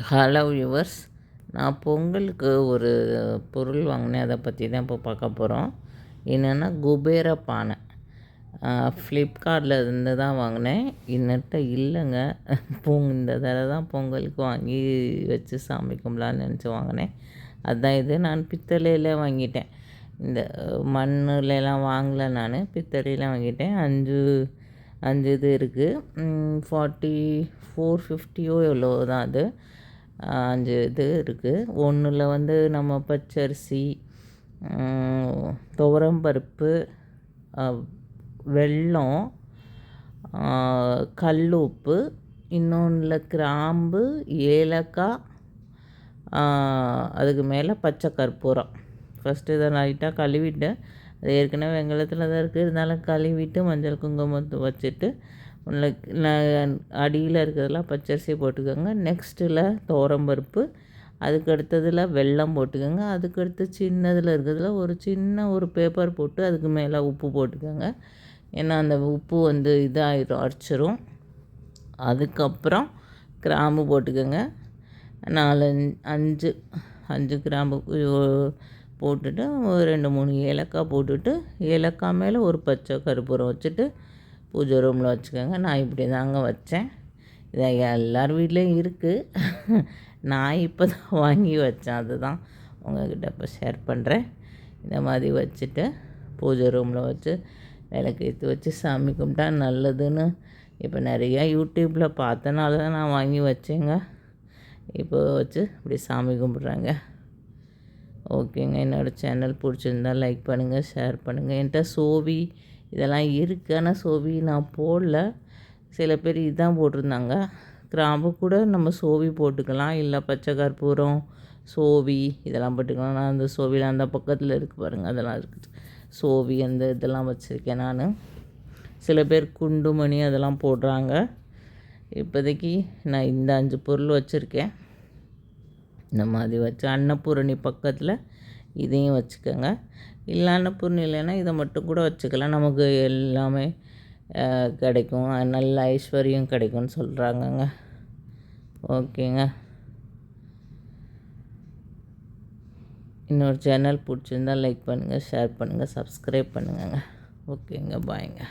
Hello viewers, நான் பொங்கலுக்கு ஒரு பொருள் வாங்கினேன். அதை பற்றி தான் இப்போ பார்க்க போகிறோம். என்னென்னா குபேர பானை. ஃப்ளிப்கார்ட்டில் இருந்து தான் வாங்கினேன். இன்னட்ட இல்லைங்க. இந்த தடவை தான் பொங்கலுக்கு வாங்கி வச்சு சாமி கும்பலான்னு நினச்சி வாங்கினேன். அதுதான் இது. நான் பித்தளையில் வாங்கிட்டேன். இந்த மண்ணுலலாம் வாங்கலை, நான் பித்தளையில் வாங்கிட்டேன். அஞ்சு இது இருக்குது. 450 எவ்வளோ தான் அது. 5 இது இருக்குது. ஒன்றில் வந்து நம்ம பச்சரிசி, துவரம்பருப்பு, வெல்லம், கல் உப்பு, இன்னொன்றில் கிராம்பு, ஏலக்காய், அதுக்கு மேலே பச்சை கற்பூரம். ஃபஸ்ட்டு இதை லைட்டாக கழுவிட்டு, அது ஏற்கனவே வெங்காயத்தில் தான் இருக்குது, இருந்தாலும் கழுவிட்டு மஞ்சள் குங்குமத்தை வச்சுட்டு அடியில் இருக்கிறதெல்லாம் பச்சரிசி போட்டுக்கோங்க. நெக்ஸ்ட்டில் துவரம்பருப்பு, அதுக்கு அடுத்ததில் வெல்லம் போட்டுக்கோங்க. அதுக்கடுத்து சின்னதில் இருக்கிறதுல ஒரு பேப்பர் போட்டு அதுக்கு மேலே உப்பு போட்டுக்கோங்க. ஏன்னா அந்த உப்பு வந்து இதாகிடும், அரைச்சிரும். அதுக்கப்புறம் கிராம்பு போட்டுக்கோங்க. 5 கிராம்பு போட்டுட்டு 2-3 ஏலக்காய் போட்டுட்டு, ஏலக்காய் மேலே ஒரு பச்சை கற்பூரம் வச்சுட்டு பூஜை ரூமில் வச்சுக்கோங்க. நான் இப்படி தாங்க வச்சேன். இதை எல்லார் வீட்லேயும் இருக்குது. நான் இப்போ தான் வாங்கி வச்சேன். அதுதான் உங்கள்கிட்ட இப்போ ஷேர் பண்ணுறேன். இந்த மாதிரி வச்சுட்டு பூஜை ரூமில் வச்சு விளக்கேற்றி வச்சு சாமி கும்பிட்டா நல்லதுன்னு இப்போ நிறையா யூடியூப்பில் பார்த்தனால தான் நான் வாங்கி வச்சேங்க. இப்போ வச்சு இப்படி சாமி கும்பிட்றாங்க. ஓகேங்க. என்னோடய சேனல் பிடிச்சிருந்தால் லைக் பண்ணுங்கள், ஷேர் பண்ணுங்கள். என்கிட்ட சோவி இதெல்லாம் இருக்குது, ஆனால் சோவி நான் போடல. சில பேர் இதுதான் போட்டிருந்தாங்க. கிராம்பு கூட நம்ம சோவி போட்டுக்கலாம், இல்லை பச்சை கற்பூரம், சோவி இதெல்லாம் போட்டுக்கலாம். நான் அந்த சோவியில் அந்த பக்கத்தில் இருக்குது பாருங்கள், அதெல்லாம் இருக்குது. சோவி அந்த இதெல்லாம் வச்சுருக்கேன் நான். சில பேர் குண்டுமணி அதெல்லாம் போடுறாங்க. இப்போதைக்கு நான் இந்த 5 பொருள் வச்சுருக்கேன். இந்த மாதிரி வச்சு அன்னபூரணி பக்கத்தில் இதையும் வச்சுக்கோங்க. இல்லை அன்னபூரணி இல்லைன்னா இதை மட்டும் கூட வச்சுக்கலாம். நமக்கு எல்லாமே கிடைக்கும், நல்ல ஐஸ்வர்யம் கிடைக்கும்னு சொல்கிறாங்கங்க. ஓகேங்க. இன்னொரு சேனல் பிடிச்சிருந்தால் லைக் பண்ணுங்கள், ஷேர் பண்ணுங்கள், சப்ஸ்கிரைப் பண்ணுங்கங்க. ஓகேங்க, பாய்ங்க.